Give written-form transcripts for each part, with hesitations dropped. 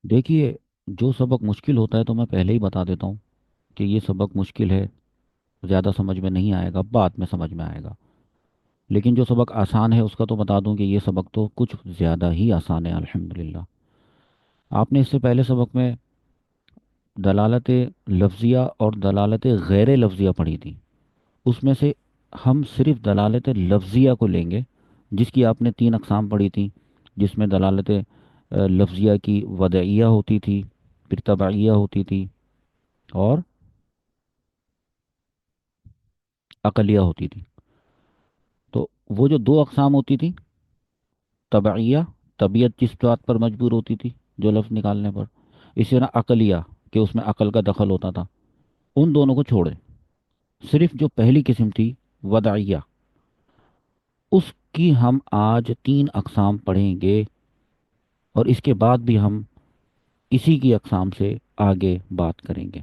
دیکھیے، جو سبق مشکل ہوتا ہے تو میں پہلے ہی بتا دیتا ہوں کہ یہ سبق مشکل ہے، زیادہ سمجھ میں نہیں آئے گا، بعد میں سمجھ میں آئے گا۔ لیکن جو سبق آسان ہے اس کا تو بتا دوں کہ یہ سبق تو کچھ زیادہ ہی آسان ہے الحمدللہ۔ آپ نے اس سے پہلے سبق میں دلالت لفظیہ اور دلالت غیر لفظیہ پڑھی تھی۔ اس میں سے ہم صرف دلالت لفظیہ کو لیں گے، جس کی آپ نے تین اقسام پڑھی تھیں، جس میں دلالت لفظیہ کی وضعیہ ہوتی تھی، پھر تبعیہ ہوتی تھی، اور عقلیہ ہوتی تھی۔ تو وہ جو دو اقسام ہوتی تھی، تبعیہ، طبیعت جس بات پر مجبور ہوتی تھی جو لفظ نکالنے پر، اسی طرح عقلیہ، کہ اس میں عقل کا دخل ہوتا تھا، ان دونوں کو چھوڑیں۔ صرف جو پہلی قسم تھی، وضعیہ، اس کی ہم آج تین اقسام پڑھیں گے، اور اس کے بعد بھی ہم اسی کی اقسام سے آگے بات کریں گے۔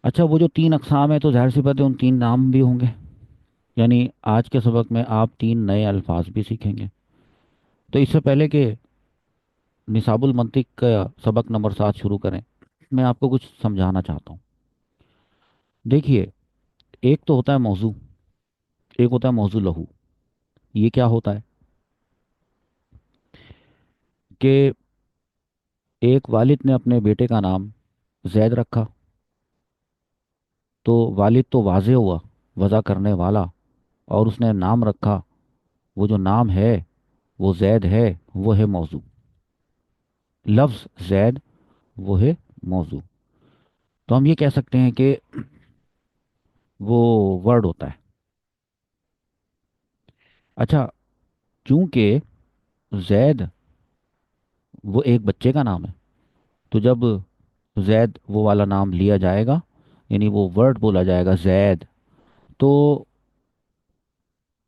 اچھا، وہ جو تین اقسام ہیں تو ظاہر سی بات ہے ان تین نام بھی ہوں گے، یعنی آج کے سبق میں آپ تین نئے الفاظ بھی سیکھیں گے۔ تو اس سے پہلے کہ نصاب المنطق کا سبق نمبر 7 شروع کریں، میں آپ کو کچھ سمجھانا چاہتا ہوں۔ دیکھیے، ایک تو ہوتا ہے موضوع، ایک ہوتا ہے موضوع لہو۔ یہ کیا ہوتا ہے کہ ایک والد نے اپنے بیٹے کا نام زید رکھا، تو والد تو واضح ہوا، وضع کرنے والا، اور اس نے نام رکھا، وہ جو نام ہے وہ زید ہے، وہ ہے موضوع۔ لفظ زید وہ ہے موضوع۔ تو ہم یہ کہہ سکتے ہیں کہ وہ ورڈ ہوتا ہے۔ اچھا، چونکہ زید وہ ایک بچے کا نام ہے، تو جب زید وہ والا نام لیا جائے گا، یعنی وہ ورڈ بولا جائے گا زید، تو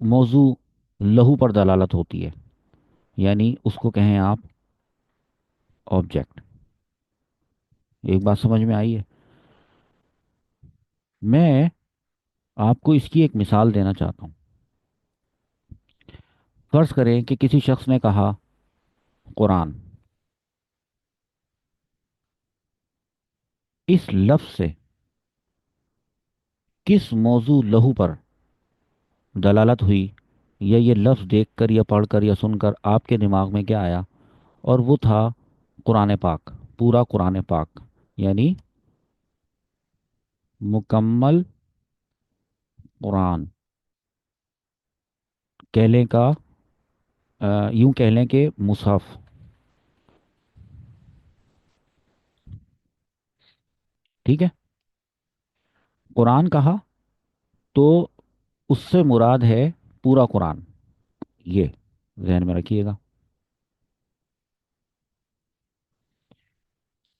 موضوع لہو پر دلالت ہوتی ہے، یعنی اس کو کہیں آپ آبجیکٹ۔ ایک بات سمجھ میں آئی ہے؟ میں آپ کو اس کی ایک مثال دینا چاہتا ہوں۔ فرض کریں کہ کسی شخص نے کہا قرآن، اس لفظ سے کس موضوع لہو پر دلالت ہوئی، یا یہ لفظ دیکھ کر یا پڑھ کر یا سن کر آپ کے دماغ میں کیا آیا؟ اور وہ تھا قرآن پاک، پورا قرآن پاک، یعنی مکمل قرآن، کہہ لیں کا یوں کہہ لیں کہ مصحف۔ ٹھیک ہے؟ قرآن کہا تو اس سے مراد ہے پورا قرآن، یہ ذہن میں رکھیے گا۔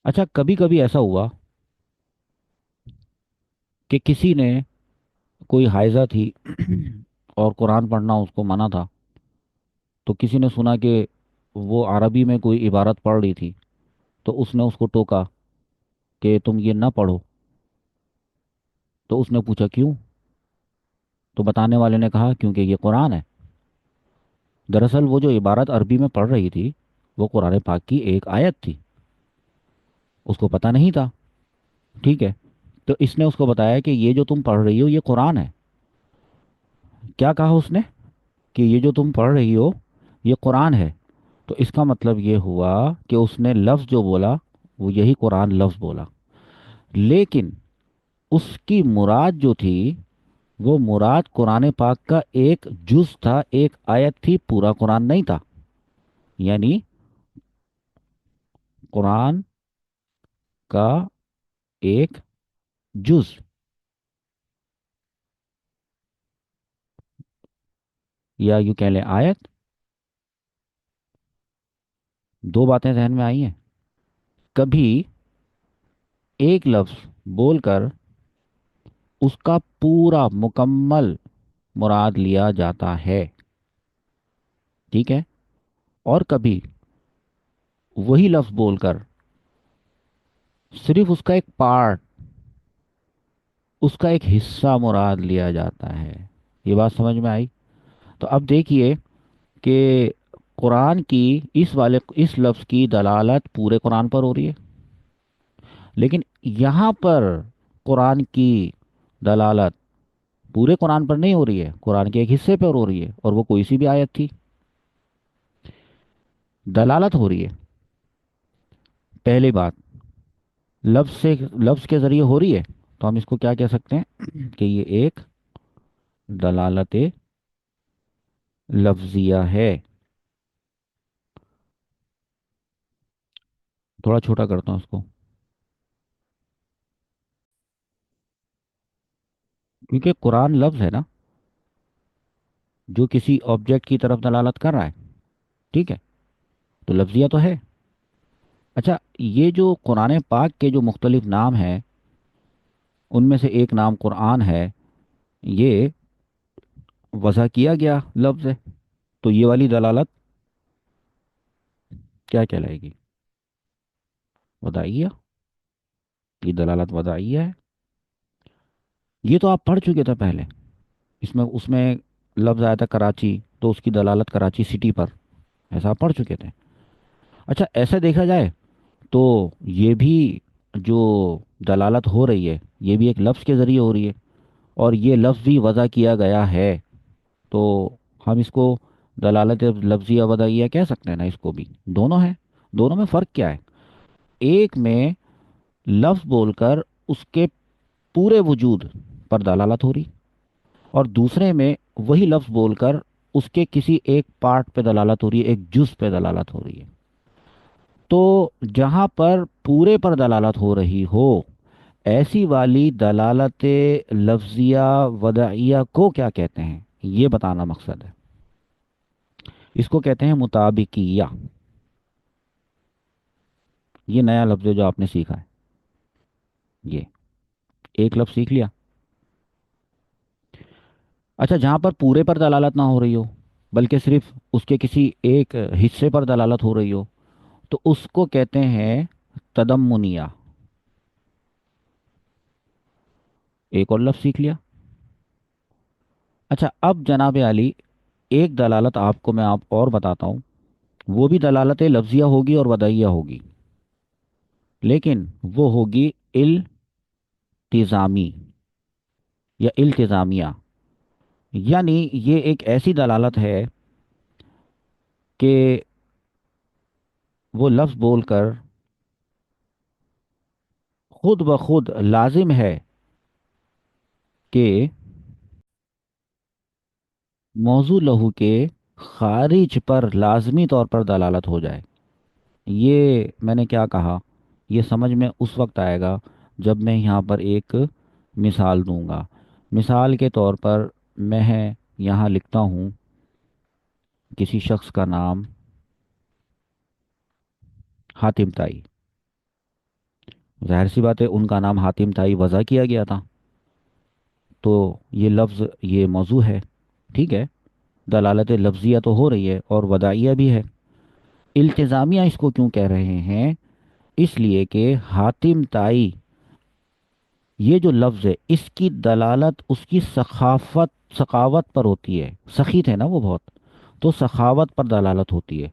اچھا، کبھی کبھی ایسا ہوا کہ کسی نے، کوئی حائضہ تھی اور قرآن پڑھنا اس کو منع تھا، تو کسی نے سنا کہ وہ عربی میں کوئی عبارت پڑھ رہی تھی، تو اس نے اس کو ٹوکا کہ تم یہ نہ پڑھو۔ تو اس نے پوچھا کیوں؟ تو بتانے والے نے کہا کیونکہ یہ قرآن ہے۔ دراصل وہ جو عبارت عربی میں پڑھ رہی تھی وہ قرآن پاک کی ایک آیت تھی، اس کو پتہ نہیں تھا۔ ٹھیک ہے؟ تو اس نے اس کو بتایا کہ یہ جو تم پڑھ رہی ہو یہ قرآن ہے۔ کیا کہا اس نے؟ کہ یہ جو تم پڑھ رہی ہو یہ قرآن ہے۔ تو اس کا مطلب یہ ہوا کہ اس نے لفظ جو بولا وہ یہی قرآن لفظ بولا، لیکن اس کی مراد جو تھی وہ مراد قرآن پاک کا ایک جز تھا، ایک آیت تھی، پورا قرآن نہیں تھا۔ یعنی قرآن کا ایک جز، یا یوں کہہ لیں آیت۔ دو باتیں ذہن میں آئی ہیں۔ کبھی ایک لفظ بول کر اس کا پورا مکمل مراد لیا جاتا ہے، ٹھیک ہے؟ اور کبھی وہی لفظ بول کر صرف اس کا ایک پارٹ، اس کا ایک حصہ مراد لیا جاتا ہے۔ یہ بات سمجھ میں آئی؟ تو اب دیکھیے کہ قرآن کی اس لفظ کی دلالت پورے قرآن پر ہو رہی ہے، لیکن یہاں پر قرآن کی دلالت پورے قرآن پر نہیں ہو رہی ہے، قرآن کے ایک حصے پر ہو رہی ہے، اور وہ کوئی سی بھی آیت تھی، دلالت ہو رہی ہے۔ پہلی بات، لفظ کے ذریعے ہو رہی ہے، تو ہم اس کو کیا کہہ سکتے ہیں کہ یہ ایک دلالت لفظیہ ہے۔ تھوڑا چھوٹا کرتا ہوں اس کو، کیونکہ قرآن لفظ ہے نا، جو کسی آبجیکٹ کی طرف دلالت کر رہا ہے، ٹھیک ہے، تو لفظیہ تو ہے۔ اچھا، یہ جو قرآن پاک کے جو مختلف نام ہیں، ان میں سے ایک نام قرآن ہے، یہ وضع کیا گیا لفظ ہے، تو یہ والی دلالت کیا کہلائے گی؟ وضعیہ، یہ دلالت وضعیہ ہے۔ یہ تو آپ پڑھ چکے تھے پہلے، اس میں لفظ آیا تھا کراچی، تو اس کی دلالت کراچی سٹی پر، ایسا آپ پڑھ چکے تھے۔ اچھا، ایسا دیکھا جائے تو یہ بھی جو دلالت ہو رہی ہے، یہ بھی ایک لفظ کے ذریعے ہو رہی ہے، اور یہ لفظ بھی وضع کیا گیا ہے، تو ہم اس کو دلالت لفظیہ وضعیہ کہہ سکتے ہیں نا، اس کو بھی۔ دونوں ہیں، دونوں میں فرق کیا ہے؟ ایک میں لفظ بول کر اس کے پورے وجود پر دلالت ہو رہی، اور دوسرے میں وہی لفظ بول کر اس کے کسی ایک پارٹ پہ دلالت ہو رہی ہے، ایک جز پہ دلالت ہو رہی ہے۔ تو جہاں پر پورے پر دلالت ہو رہی ہو، ایسی والی دلالت لفظیہ وضعیہ کو کیا کہتے ہیں، یہ بتانا مقصد ہے۔ اس کو کہتے ہیں مطابقیہ۔ یہ نیا لفظ ہے جو آپ نے سیکھا ہے، یہ ایک لفظ سیکھ لیا۔ اچھا، جہاں پر پورے پر دلالت نہ ہو رہی ہو، بلکہ صرف اس کے کسی ایک حصے پر دلالت ہو رہی ہو، تو اس کو کہتے ہیں تضمنیہ۔ ایک اور لفظ سیکھ لیا۔ اچھا، اب جناب علی، ایک دلالت آپ کو میں آپ اور بتاتا ہوں، وہ بھی دلالت لفظیہ ہوگی اور وضعیہ ہوگی، لیکن وہ ہوگی التزامی یا التزامیہ۔ یعنی یہ ایک ایسی دلالت ہے کہ وہ لفظ بول کر خود بخود لازم ہے کہ موضوع لہو کے خارج پر لازمی طور پر دلالت ہو جائے۔ یہ میں نے کیا کہا، یہ سمجھ میں اس وقت آئے گا جب میں یہاں پر ایک مثال دوں گا۔ مثال کے طور پر میں یہاں لکھتا ہوں کسی شخص کا نام حاتم تائی، ظاہر سی بات ہے ان کا نام حاتم تائی وضع کیا گیا تھا، تو یہ لفظ، یہ موضوع ہے، ٹھیک ہے، دلالت لفظیہ تو ہو رہی ہے اور وضعیہ بھی ہے۔ التزامیہ اس کو کیوں کہہ رہے ہیں؟ اس لیے کہ حاتم تائی، یہ جو لفظ ہے، اس کی دلالت اس کی سخاوت پر ہوتی ہے، سخی تھے نا وہ بہت، تو سخاوت پر دلالت ہوتی ہے۔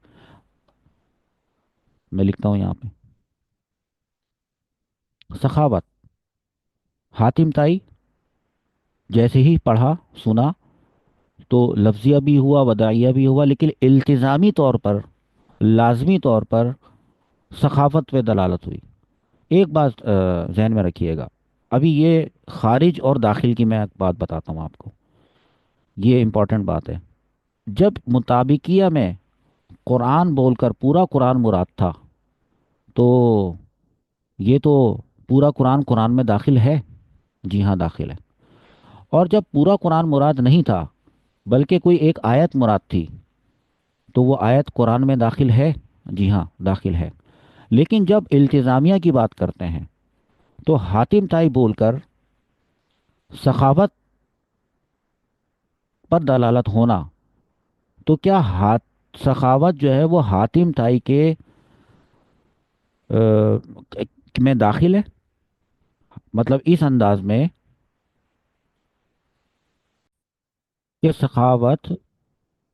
میں لکھتا ہوں یہاں پہ سخاوت۔ حاتم تائی جیسے ہی پڑھا سنا تو لفظیہ بھی ہوا وضعیہ بھی ہوا، لیکن التزامی طور پر، لازمی طور پر سخاوت پہ دلالت ہوئی۔ ایک بات ذہن میں رکھیے گا، ابھی یہ خارج اور داخل کی میں ایک بات بتاتا ہوں آپ کو، یہ امپورٹنٹ بات ہے۔ جب مطابقیہ میں قرآن بول کر پورا قرآن مراد تھا، تو یہ تو پورا قرآن قرآن میں داخل ہے، جی ہاں داخل ہے۔ اور جب پورا قرآن مراد نہیں تھا، بلکہ کوئی ایک آیت مراد تھی، تو وہ آیت قرآن میں داخل ہے، جی ہاں داخل ہے۔ لیکن جب التزامیہ کی بات کرتے ہیں، تو حاتم تائی بول کر سخاوت پر دلالت ہونا، تو کیا سخاوت جو ہے وہ حاتم تائی کے میں داخل ہے؟ مطلب اس انداز میں کہ سخاوت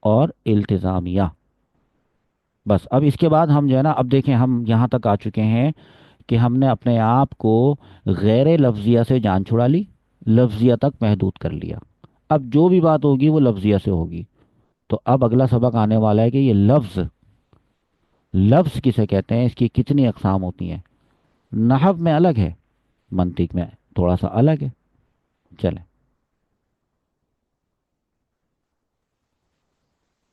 اور التزامیہ. بس اب اس کے بعد ہم جو ہے نا، اب دیکھیں ہم یہاں تک آ چکے ہیں کہ ہم نے اپنے آپ کو غیر لفظیہ سے جان چھڑا لی، لفظیہ تک محدود کر لیا. اب جو بھی بات ہوگی وہ لفظیہ سے ہوگی. تو اب اگلا سبق آنے والا ہے کہ یہ لفظ، لفظ کسے کہتے ہیں، اس کی کتنی اقسام ہوتی ہیں. نحو میں الگ ہے، منطق میں تھوڑا سا الگ ہے. چلیں.